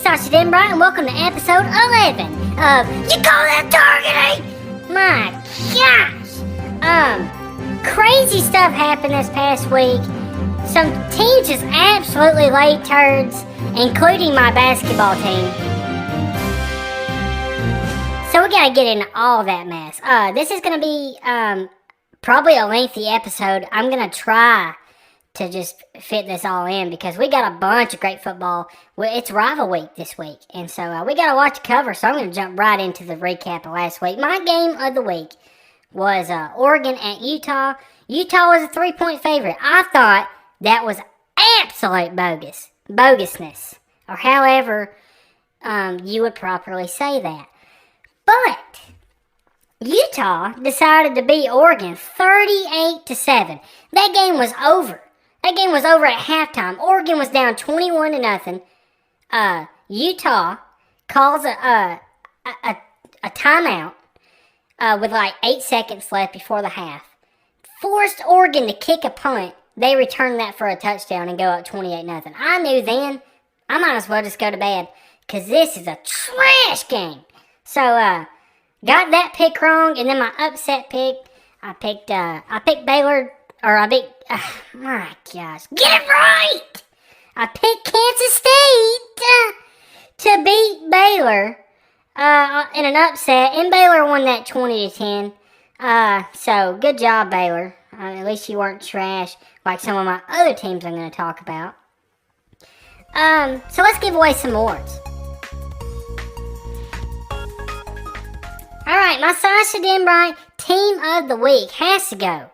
Sasha Denbright, and welcome to episode 11 of You Call That Targeting? My gosh! Crazy stuff happened this past week. Some teams just absolutely laid turds, including my basketball team. So we gotta get into all that mess. This is gonna be probably a lengthy episode. I'm gonna try to just fit this all in because we got a bunch of great football. It's rival week this week, and so we got a lot to cover, so I'm going to jump right into the recap of last week. My game of the week was Oregon at Utah. Utah was a 3-point favorite. I thought that was absolute bogusness, or however you would properly say that. But Utah decided to beat Oregon 38-7. That game was over. That game was over at halftime. Oregon was down 21-0. Utah calls a timeout with like 8 seconds left before the half. Forced Oregon to kick a punt. They returned that for a touchdown and go up 28-0. I knew then I might as well just go to bed because this is a trash game. So got that pick wrong, and then my upset pick, I picked Baylor. My gosh, get it right! I picked Kansas State to beat Baylor in an upset, and Baylor won that 20-10. So good job, Baylor. At least you weren't trash like some of my other teams I'm going to talk about. So let's give away some awards. Alright, my Sasha Denbright Team of the Week has to go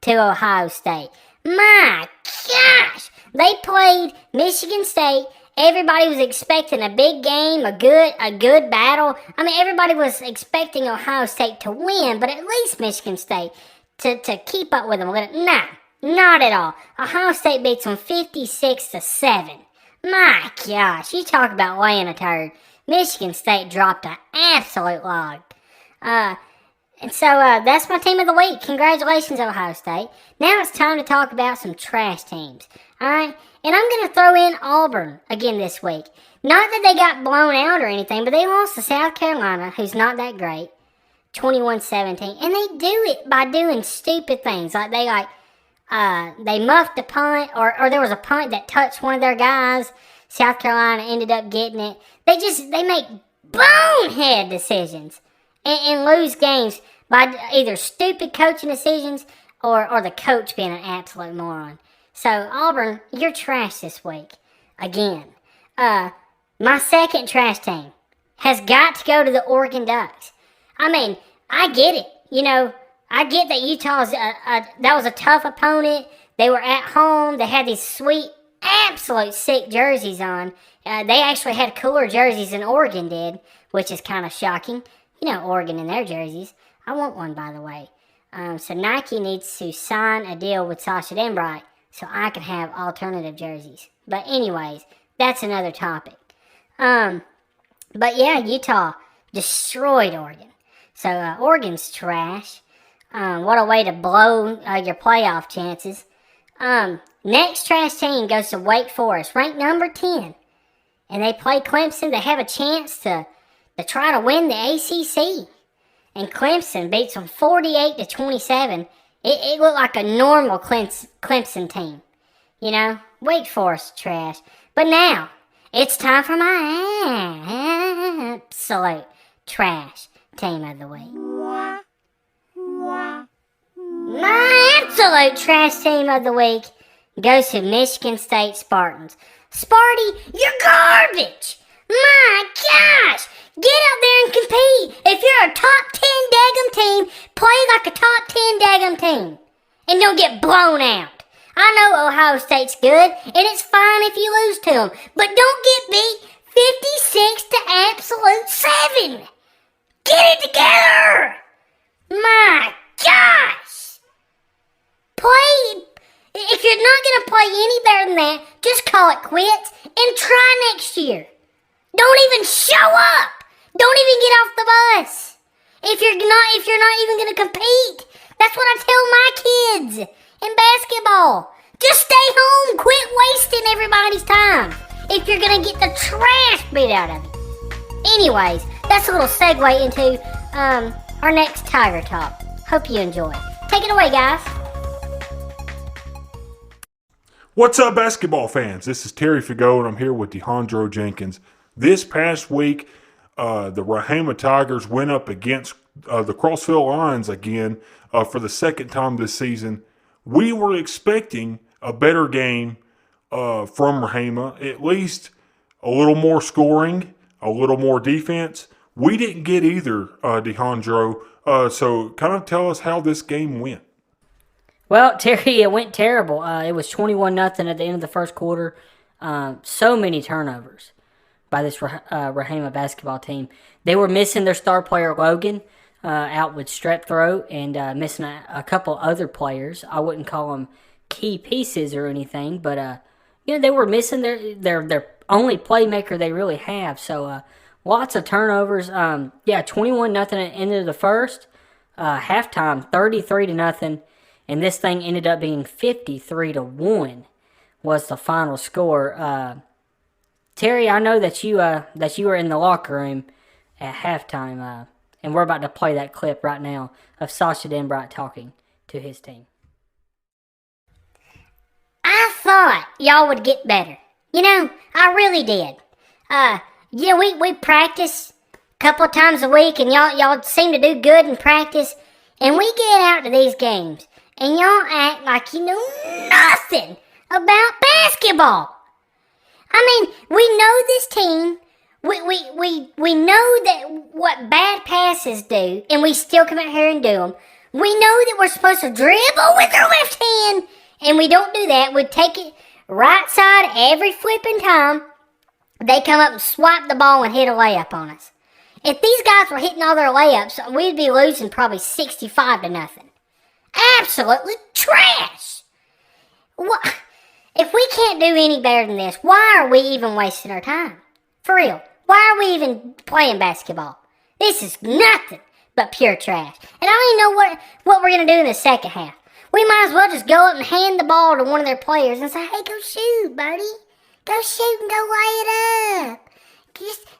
to Ohio State. My gosh! They played Michigan State. Everybody was expecting a big game, a good battle. I mean, everybody was expecting Ohio State to win, but at least Michigan State to keep up with them. Nah, not at all. Ohio State beats them 56-7. My gosh, you talk about laying a turd. Michigan State dropped an absolute log. And so that's my team of the week. Congratulations, Ohio State. Now it's time to talk about some trash teams. Alright? And I'm going to throw in Auburn again this week. Not that they got blown out or anything, but they lost to South Carolina, who's not that great, 21-17. And they do it by doing stupid things. Like they muffed a punt, or there was a punt that touched one of their guys. South Carolina ended up getting it. They make bonehead decisions and lose games by either stupid coaching decisions or the coach being an absolute moron. So, Auburn, you're trash this week. Again. My second trash team has got to go to the Oregon Ducks. I mean, I get it. You know, I get that Utah's, that was a tough opponent. They were at home. They had these sweet, absolute sick jerseys on. They actually had cooler jerseys than Oregon did, which is kind of shocking. You know, Oregon in their jerseys. I want one, by the way. So Nike needs to sign a deal with Sasha Denbright so I can have alternative jerseys. But anyways, that's another topic. But yeah, Utah destroyed Oregon. So Oregon's trash. What a way to blow your playoff chances. Next trash team goes to Wake Forest, ranked number 10. And they play Clemson. They have a chance to try to win the ACC. And Clemson beats them 48-27. It looked like a normal Clemson team. You know, Wake Forest trash. But now, it's time for my absolute trash team of the week. My absolute trash team of the week goes to Michigan State Spartans. Sparty, you're garbage! My gosh! Get out there and compete. If you're a top 10 daggum team, play like a top 10 daggum team. And don't get blown out. I know Ohio State's good, and it's fine if you lose to them. But don't get beat 56-7. Get it together. My gosh. Play. If you're not going to play any better than that, just call it quits and try next year. Don't even show up. Don't even get off the bus. If you're not even going to compete. That's what I tell my kids in basketball. Just stay home. Quit wasting everybody's time. if you're going to get the trash beat out of you. Anyways, that's a little segue into our next Tiger Talk. Hope you enjoy. Take it away, guys. What's up, basketball fans? This is Terry Figo, and I'm here with DeHondro Jenkins. This past week, the Rahama Tigers went up against the Crossville Lions again for the second time this season. We were expecting a better game from Rahama, at least a little more scoring, a little more defense. We didn't get either, DeHondro. So kind of tell us how this game went. Well, Terry, it went terrible. It was 21-0 at the end of the first quarter. So many turnovers by this Rahama basketball team. They were missing their star player, Logan, out with strep throat, and missing a couple other players. I wouldn't call them key pieces or anything, but they were missing their only playmaker they really have. So lots of turnovers. 21-0 at the end of the first. Halftime, 33-0. And this thing ended up being 53-1 was the final score. Terry, I know that you were in the locker room at halftime, and we're about to play that clip right now of Sasha Denbright talking to his team. I thought y'all would get better. I really did. We practice a couple of times a week, and y'all seem to do good in practice. And we get out to these games, and y'all act like you know nothing about basketball. I mean, we know this team. We know that what bad passes do, and we still come out here and do them. We know that we're supposed to dribble with our left hand, and we don't do that. We take it right side every flipping time. They come up and swipe the ball and hit a layup on us. If these guys were hitting all their layups, we'd be losing probably 65-0. Absolutely trash. What? If we can't do any better than this, why are we even wasting our time? For real, why are we even playing basketball? This is nothing but pure trash. And I don't even know what we're going to do in the second half. We might as well just go up and hand the ball to one of their players and say, hey, go shoot, buddy. Go shoot and go lay it up.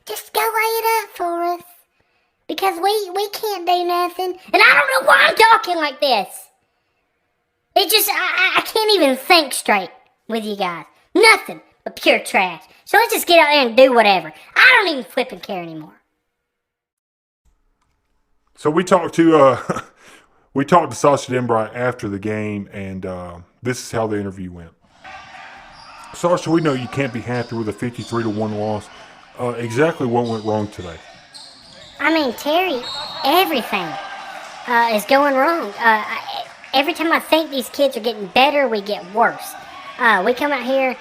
Just go lay it up for us. Because we can't do nothing. And I don't know why I'm talking like this. It just, I can't even think straight with you guys. Nothing but pure trash. So let's just get out there and do whatever. I don't even flip and care anymore. So we talked to Sasha Denbright after the game, and this is how the interview went. Sasha, we know you can't be happy with a 53-1 loss. Exactly what went wrong today? I mean, Terry, everything is going wrong. Every time I think these kids are getting better, we get worse. We come out here,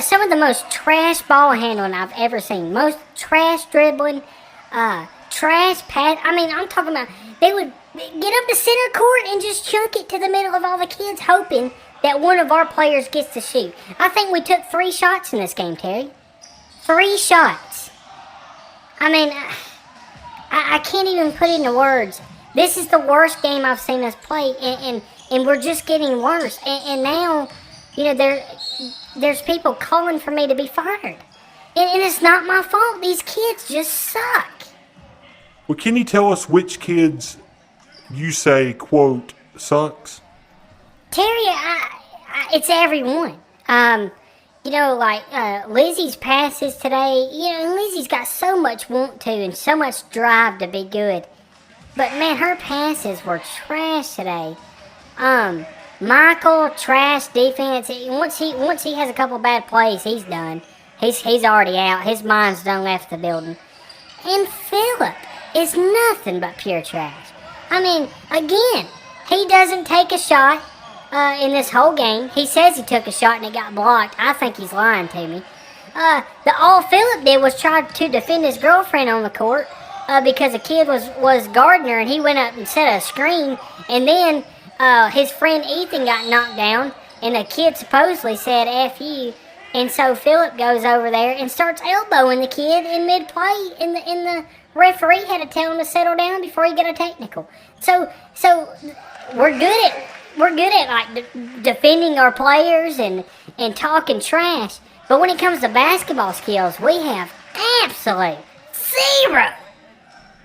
some of the most trash ball handling I've ever seen. Most trash dribbling, trash pass. I mean, I'm talking about they would get up the center court and just chunk it to the middle of all the kids, hoping that one of our players gets to shoot. I think we took 3 shots in this game, Terry. 3 shots. I mean, I can't even put it into words. This is the worst game I've seen us play, and we're just getting worse. And now, there's people calling for me to be fired. And it's not my fault. These kids just suck. Well, can you tell us which kids you say, quote, sucks? Terry, it's everyone. Lizzie's passes today, Lizzie's got so much want to and so much drive to be good. But, man, her passes were trash today. Michael, trash defense. Once he has a couple bad plays, he's done. He's already out. His mind's done left the building. And Phillip is nothing but pure trash. I mean, again, he doesn't take a shot in this whole game. He says he took a shot and it got blocked. I think he's lying to me. All Phillip did was try to defend his girlfriend on the court because a kid was guarding her, and he went up and set a screen, and then his friend Ethan got knocked down, and a kid supposedly said F you, and so Phillip goes over there and starts elbowing the kid in mid-play, and the referee had to tell him to settle down before he got a technical. So we're good at like defending our players and talking trash. But when it comes to basketball skills, we have absolute zero.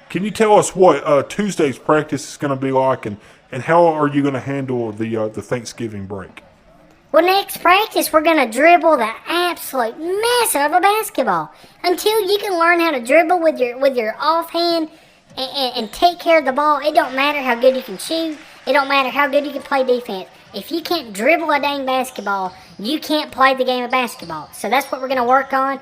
Can you tell us what Tuesday's practice is going to be like, and how are you going to handle the Thanksgiving break? Well, next practice, we're going to dribble the absolute mess out of a basketball until you can learn how to dribble with your offhand and take care of the ball. It don't matter how good you can shoot. It don't matter how good you can play defense. If you can't dribble a dang basketball, you can't play the game of basketball. So that's what we're going to work on.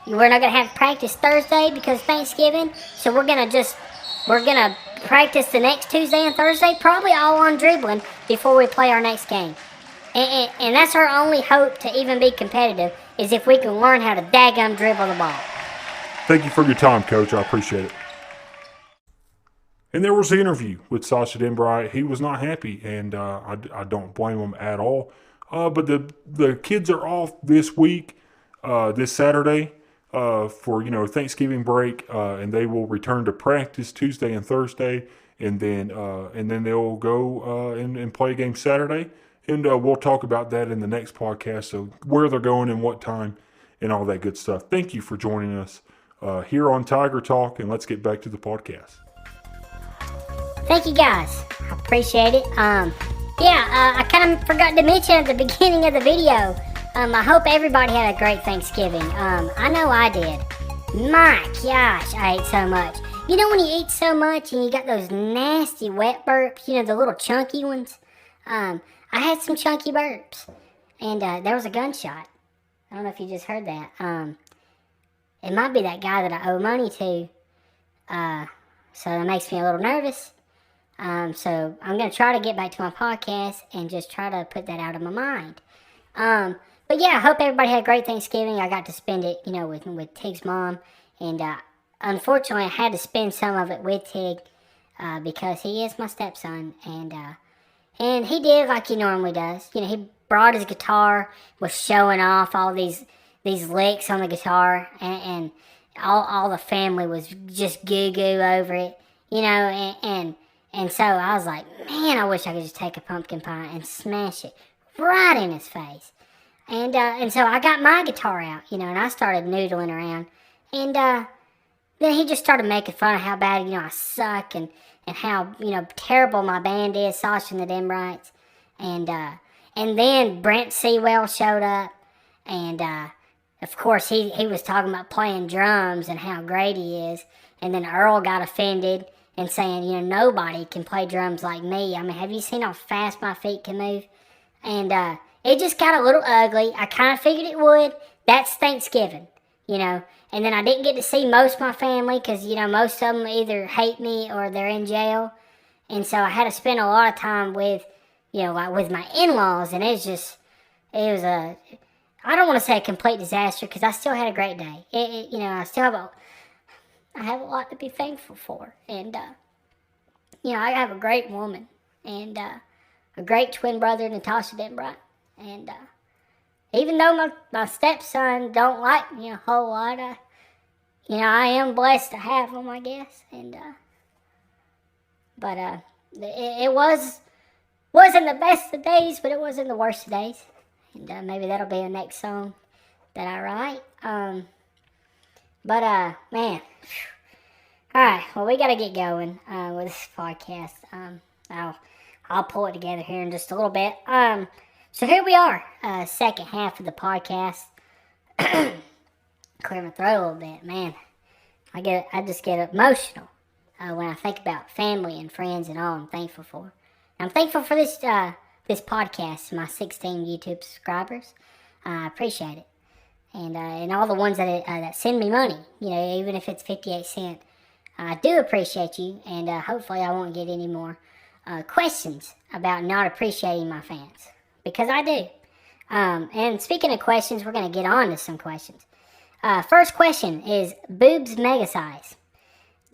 We're not going to have practice Thursday because of Thanksgiving. So we're going to practice the next Tuesday and Thursday, probably all on dribbling before we play our next game. And that's our only hope to even be competitive, is if we can learn how to daggum dribble the ball. Thank you for your time, Coach. I appreciate it. And there was the interview with Sasha Denbright. He was not happy, and I don't blame him at all. But the kids are off this week, this Saturday, for Thanksgiving break, and they will return to practice Tuesday and Thursday, and then they'll go and play a game Saturday. And we'll talk about that in the next podcast, so where they're going and what time and all that good stuff. Thank you for joining us here on Tiger Talk, and let's get back to the podcast. Thank you, guys. I appreciate it. I kind of forgot to mention at the beginning of the video, I hope everybody had a great Thanksgiving. I know I did. My gosh, I ate so much. You know when you eat so much and you got those nasty wet burps, the little chunky ones? I had some chunky burps, and there was a gunshot. I don't know if you just heard that. It might be that guy that I owe money to, so that makes me a little nervous. So I'm going to try to get back to my podcast and just try to put that out of my mind. But yeah, I hope everybody had a great Thanksgiving. I got to spend it, with Tig's mom, and unfortunately I had to spend some of it with Tig, because he is my stepson, and he did like he normally does. He brought his guitar, was showing off all these licks on the guitar, and all the family was just goo-goo over it, and so I was like, man, I wish I could just take a pumpkin pie and smash it right in his face. And so I got my guitar out, and I started noodling around, and then he just started making fun of how bad, I suck, and how, terrible my band is, Sasha and the Denbrights. And then Brent Sewell showed up, and of course he was talking about playing drums and how great he is. And then Earl got offended and saying, nobody can play drums like me. I mean, have you seen how fast my feet can move? And it just got a little ugly. I kind of figured it would. That's Thanksgiving, And then I didn't get to see most of my family because, most of them either hate me or they're in jail. And so I had to spend a lot of time with, with my in-laws. And it was I don't want to say a complete disaster because I still had a great day. I still have I have a lot to be thankful for. And, I have a great woman and a great twin brother, Natasha Denbright. And even though my stepson don't like me a whole lot, I am blessed to have him, I guess. And but it wasn't the best of days, but it wasn't the worst of days. And maybe that'll be the next song that I write. But man, all right. Well, we gotta get going with this podcast. I'll pull it together here in just a little bit. So here we are, second half of the podcast. Clear my throat a little bit, man. I just get emotional when I think about family and friends and all I'm thankful for. I'm thankful for this podcast, my 16 YouTube subscribers. I appreciate it, and all the ones that send me money. Even if it's 58 cents, I do appreciate you, and hopefully I won't get any more questions about not appreciating my fans. Because I do. And speaking of questions, we're going to get on to some questions. First question is Boobs Mega Size.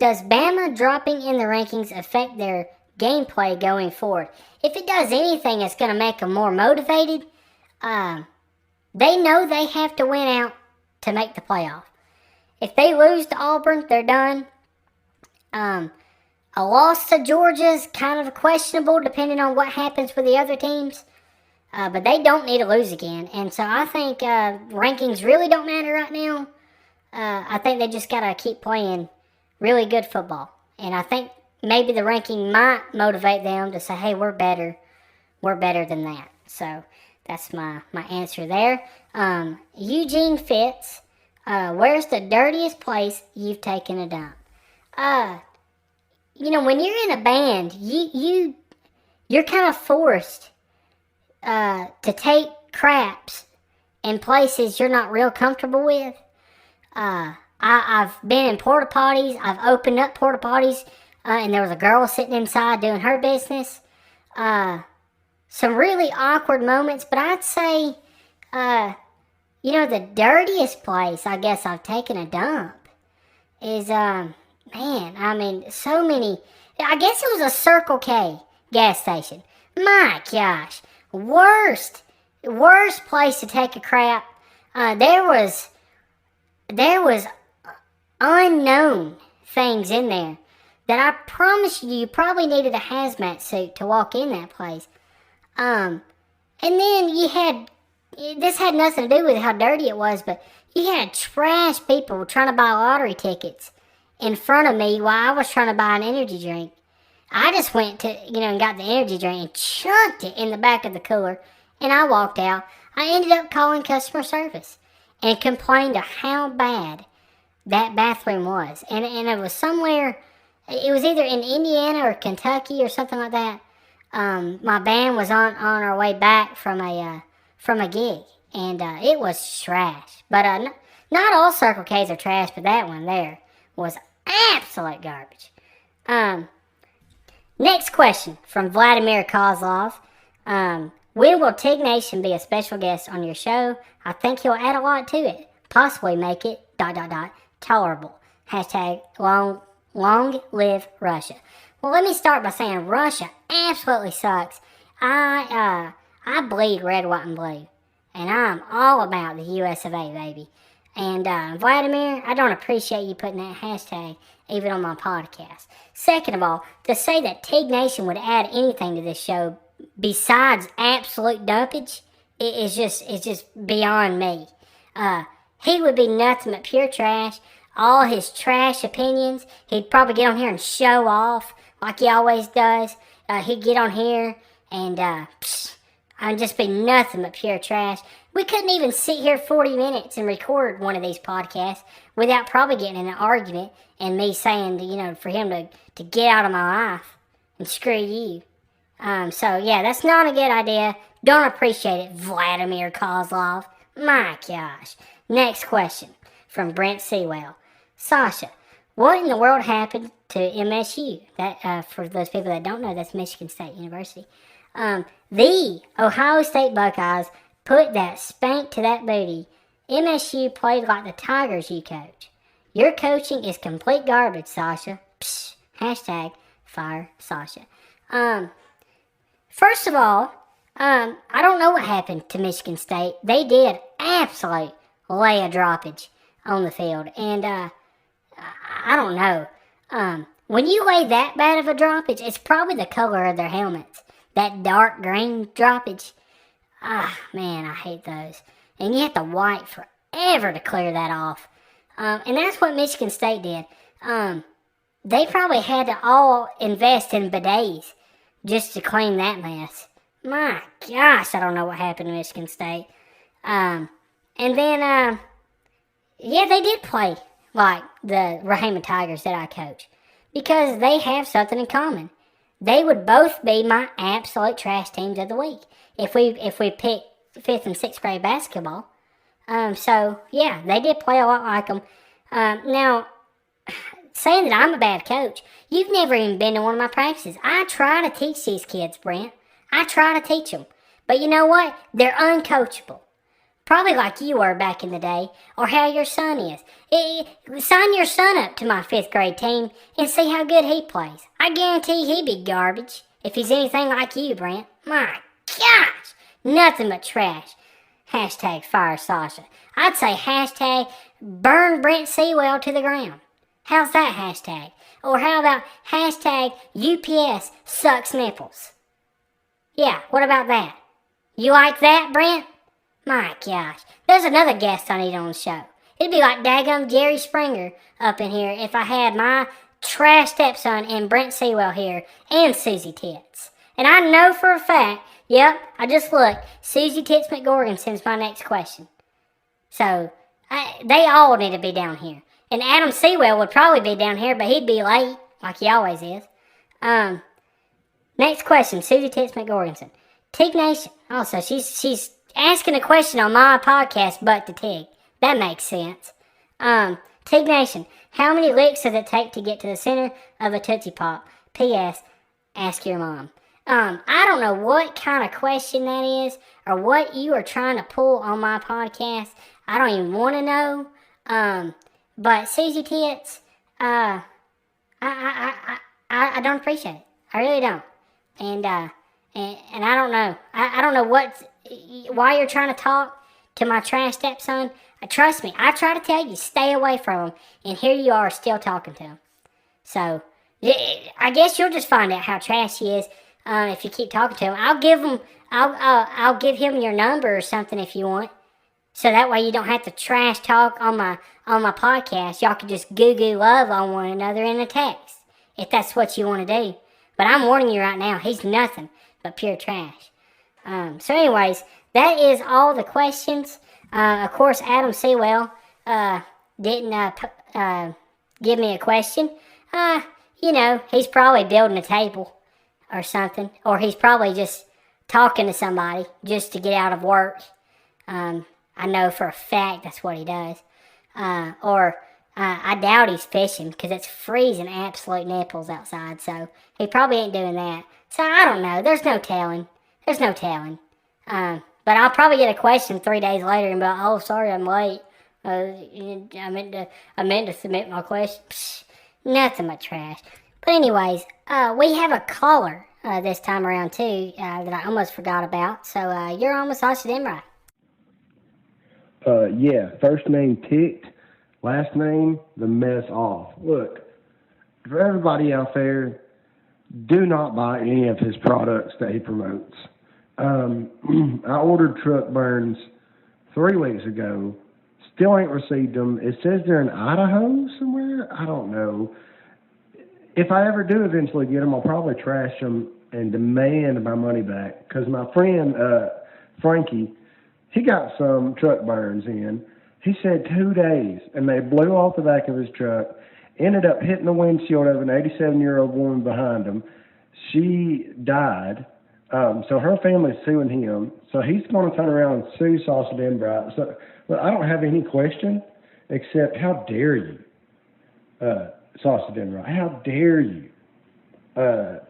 Does Bama dropping in the rankings affect their gameplay going forward? If it does anything, it's going to make them more motivated. They know they have to win out to make the playoff. If they lose to Auburn, they're done. A loss to Georgia is kind of questionable depending on what happens with the other teams. But they don't need to lose again. And so I think rankings really don't matter right now. I think they just got to keep playing really good football. And I think maybe the ranking might motivate them to say, hey, we're better. We're better than that. So that's my answer there. Eugene Fitz, where's the dirtiest place you've taken a dump? When you're in a band, you're kind of forced to take craps in places you're not real comfortable with. I've been in porta potties. I've opened up porta potties, and there was a girl sitting inside doing her business. Some really awkward moments, but I'd say, the dirtiest place I guess I've taken a dump is, so many. I guess it was a Circle K gas station. My gosh, worst place to take a crap. There was unknown things in there that I promise you probably needed a hazmat suit to walk in that place. And then this had nothing to do with how dirty it was, but you had trash people trying to buy lottery tickets in front of me while I was trying to buy an energy drink. I just went to, and got the energy drink and chucked it in the back of the cooler, and I walked out. I ended up calling customer service and complained of how bad that bathroom was. And it was somewhere, it was either in Indiana or Kentucky or something like that. My band was on our way back from a gig, and it was trash. But not all Circle K's are trash, but that one there was absolute garbage. Next question from Vladimir Kozlov. When will Tig Nation be a special guest on your show? I think he'll add a lot to it. Possibly make it ... tolerable. Hashtag long live Russia. Well, let me start by saying Russia absolutely sucks. I bleed red, white, and blue. And I'm all about the US of A, baby. And Vladimir, I don't appreciate you putting that hashtag even on my podcast. Second of all, to say that Tig Nation would add anything to this show besides absolute dumpage, it's just beyond me. He would be nothing but pure trash. All his trash opinions, he'd probably get on here and show off like he always does. He'd get on here and I'd just be nothing but pure trash. We couldn't even sit here 40 minutes and record one of these podcasts without probably getting in an argument and me saying, for him to get out of my life and screw you. So yeah, that's not a good idea. Don't appreciate it, Vladimir Kozlov. My gosh. Next question from Brent Sewell. Sasha, what in the world happened to MSU? That for those people that don't know, that's Michigan State University. The Ohio State Buckeyes put that spank to that booty. MSU played like the Tigers you coach. Your coaching is complete garbage, Sasha. Psh, hashtag fire Sasha. First of all, I don't know what happened to Michigan State. They did absolute lay a droppage on the field. And I don't know. When you lay that bad of a droppage, it's probably the color of their helmets. That dark green droppage. Man, I hate those. And you have to wipe forever to clear that off. And that's what Michigan State did. They probably had to all invest in bidets just to clean that mess. My gosh, I don't know what happened to Michigan State. And then, they did play like the Rahama Tigers that I coach. Because they have something in common. They would both be my absolute trash teams of the week if we pick 5th and 6th grade basketball. So, yeah, they did play a lot like them. Now, saying that I'm a bad coach, you've never even been to one of my practices. I try to teach these kids, Brent. I try to teach them. But you know what? They're uncoachable. Probably like you were back in the day, or how your son is. Sign your son up to my 5th grade team and see how good he plays. I guarantee he'd be garbage if he's anything like you, Brent. My gosh, nothing but trash. Hashtag fire Sasha. I'd say hashtag burn Brent Sewell to the ground. How's that hashtag? Or how about hashtag UPS sucks nipples? Yeah, what about that? You like that, Brent? My gosh, there's another guest I need on the show. It'd be like daggum Jerry Springer up in here if I had my trash stepson and Brent Sewell here and Susie Tits. And I know for a fact, yep, I just looked, Susie Tits McGorgonson's my next question. So, they all need to be down here. And Adam Sewell would probably be down here, but he'd be late, like he always is. Next question, Susie Tits McGorgonson. Tig Nation. Oh, so she's asking a question on my podcast, but to Tig. That makes sense. Tig Nation. How many licks does it take to get to the center of a Tootsie Pop? P.S. Ask your mom. I don't know what kind of question that is or what you are trying to pull on my podcast. I don't even want to know. But Susie Tits, I don't appreciate it. I really don't. And I don't know. I don't know why you're trying to talk to my trash stepson. Trust me, I try to tell you, stay away from him, and here you are still talking to him. So, I guess you'll just find out how trash he is if you keep talking to him. I'll give him your number or something if you want, so that way you don't have to trash talk on my podcast. Y'all can just goo love on one another in a text if that's what you want to do. But I'm warning you right now, he's nothing but pure trash. So, anyways, that is all the questions. Of course, Adam Sewell didn't give me a question. He's probably building a table or something. Or he's probably just talking to somebody just to get out of work. I know for a fact that's what he does. I doubt he's fishing because it's freezing absolute nipples outside. So he probably ain't doing that. So I don't know. There's no telling. But I'll probably get a question 3 days later and be like, oh, sorry, I'm late. I meant to submit my question. Psh, nothing but trash. But anyways, we have a caller this time around too that I almost forgot about. So you're almost Austin Emright. Yeah, first name Ticked, last name The Mess Off. Look, for everybody out there, do not buy any of his products that he promotes. I ordered truck burns 3 weeks ago. Still ain't received them. It says they're in Idaho somewhere. I don't know. If I ever do eventually get them, I'll probably trash them and demand my money back. Because my friend, Frankie, he got some truck burns in. He said 2 days, and they blew off the back of his truck, ended up hitting the windshield of an 87-year-old woman behind him. She died. So her family's suing him. So he's going to turn around and sue Saucy Denbright. So, but I don't have any question except how dare you, Saucy Denbright? How dare you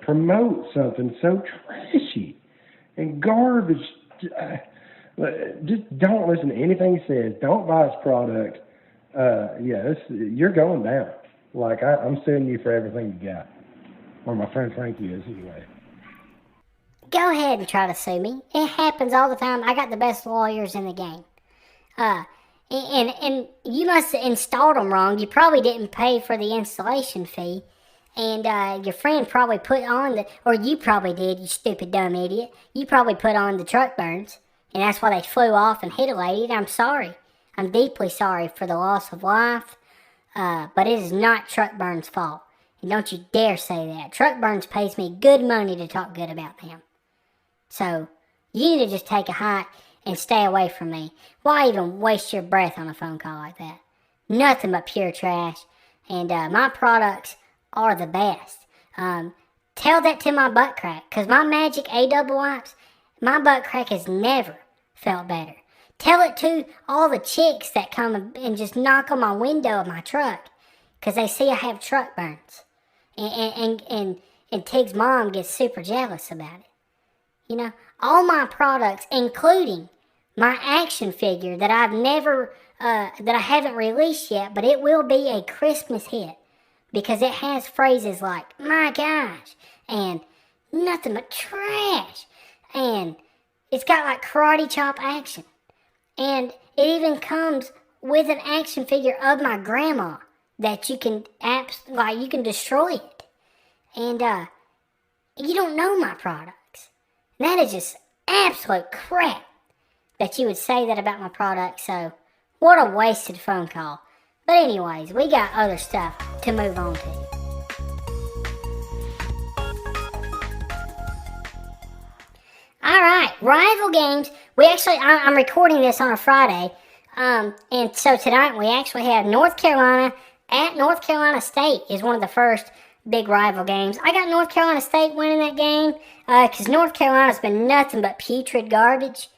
promote something so trashy and garbage? Just don't listen to anything he says. Don't buy his product. You're going down. Like I'm suing you for everything you got, or my friend Frankie is anyway. Go ahead and try to sue me. It happens all the time. I got the best lawyers in the game. And you must have installed them wrong. You probably didn't pay for the installation fee. And your friend probably put on or you probably did, you stupid dumb idiot. You probably put on the truck burns. And that's why they flew off and hit a lady. And I'm sorry. I'm deeply sorry for the loss of life. But it is not Truck Burns' fault. And don't you dare say that. Truck Burns pays me good money to talk good about them. So, you need to just take a hike and stay away from me. Why even waste your breath on a phone call like that? Nothing but pure trash. And my products are the best. Tell that to my butt crack. Because my Magic A-Double wipes, my butt crack has never felt better. Tell it to all the chicks that come and just knock on my window of my truck. Because they see I have truck burns. And Tig's mom gets super jealous about it. You know, all my products, including my action figure that I've never, that I haven't released yet, but it will be a Christmas hit because it has phrases like, my gosh, and nothing but trash, and it's got like karate chop action, and it even comes with an action figure of my grandma that you can, you can destroy it, and you don't know my product. That is just absolute crap that you would say that about my product. So, what a wasted phone call. But anyways, we got other stuff to move on to. Alright, rival games. I'm recording this on a Friday. And so tonight we actually have North Carolina at North Carolina State is one of the first big rival games. I got North Carolina State winning that game because North Carolina's been nothing but putrid garbage.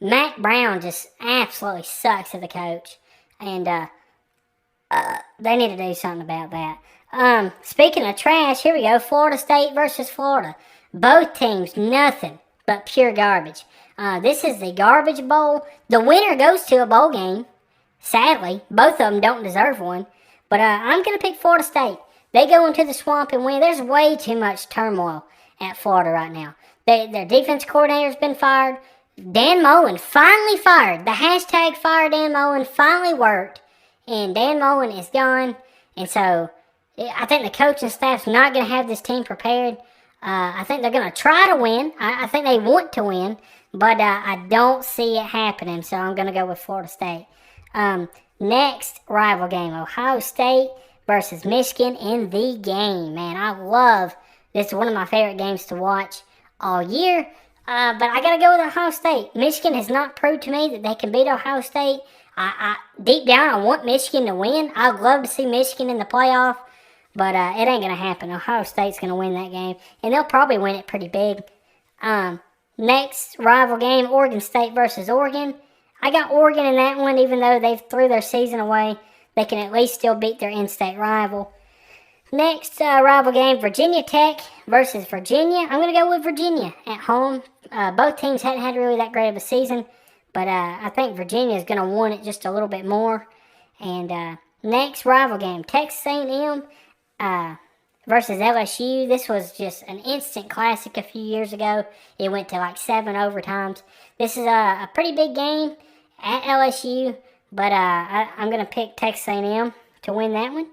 Matt Brown just absolutely sucks as a coach, and they need to do something about that. Speaking of trash, here we go. Florida State versus Florida. Both teams, nothing but pure garbage. This is the Garbage Bowl. The winner goes to a bowl game. Sadly, both of them don't deserve one. But I'm going to pick Florida State. They go into the swamp and win. There's way too much turmoil at Florida right now. Their defense coordinator's been fired. Dan Mullen finally fired. The hashtag fire Dan Mullen finally worked. And Dan Mullen is gone. And so I think the coaching staff's not going to have this team prepared. I think they're going to try to win. I think they want to win. But I don't see it happening. So I'm going to go with Florida State. Next rival game, Ohio State versus Michigan in the game. Man, I love this. Is one of my favorite games to watch all year. But I got to go with Ohio State. Michigan has not proved to me that they can beat Ohio State. I deep down, I want Michigan to win. I'd love to see Michigan in the playoff. But it ain't going to happen. Ohio State's going to win that game. And they'll probably win it pretty big. Next rival game, Oregon State versus Oregon. I got Oregon in that one, even though they threw their season away. They can at least still beat their in-state rival. Next rival game, Virginia Tech versus Virginia. I'm going to go with Virginia at home. Both teams hadn't had really that great of a season, but I think Virginia is going to want it just a little bit more. And next rival game, Texas A&M versus LSU. This was just an instant classic a few years ago. It went to like 7 overtimes. This is a pretty big game at LSU, but I'm going to pick Texas A&M to win that one.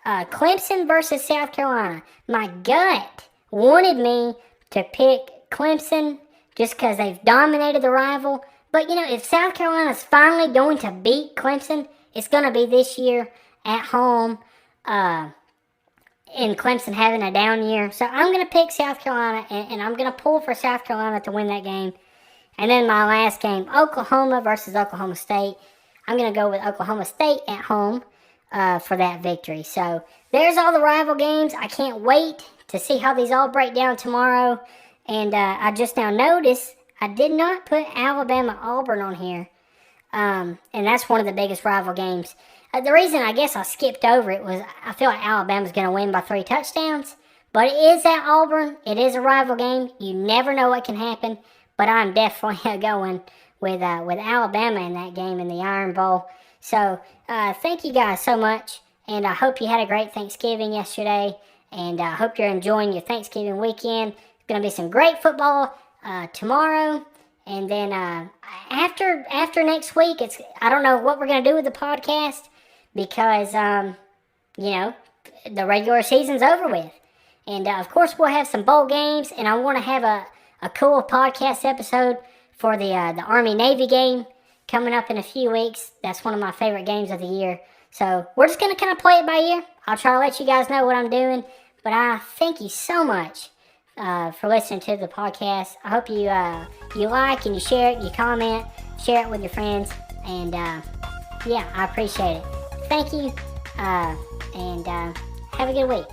Clemson versus South Carolina. My gut wanted me to pick Clemson just because they've dominated the rival. But, you know, if South Carolina's finally going to beat Clemson, it's going to be this year at home. And Clemson having a down year. So I'm going to pick South Carolina, and I'm going to pull for South Carolina to win that game. And then my last game, Oklahoma versus Oklahoma State. I'm going to go with Oklahoma State at home for that victory. So there's all the rival games. I can't wait to see how these all break down tomorrow. And I just now noticed I did not put Alabama-Auburn on here. And that's one of the biggest rival games. The reason I guess I skipped over it was I feel like Alabama's going to win by 3 touchdowns. But it is at Auburn. It is a rival game. You never know what can happen. But I'm definitely going with Alabama in that game in the Iron Bowl. So thank you guys so much. And I hope you had a great Thanksgiving yesterday. And I hope you're enjoying your Thanksgiving weekend. It's going to be some great football tomorrow. And then after next week, I don't know what we're going to do with the podcast. Because, you know, the regular season's over with. And, of course, we'll have some bowl games. And I want to have a cool podcast episode for the Army-Navy game coming up in a few weeks. That's one of my favorite games of the year. So we're just going to kind of play it by ear. I'll try to let you guys know what I'm doing. But I thank you so much for listening to the podcast. I hope you like and you share it, you comment, share it with your friends. And, yeah, I appreciate it. Thank you, and have a good week.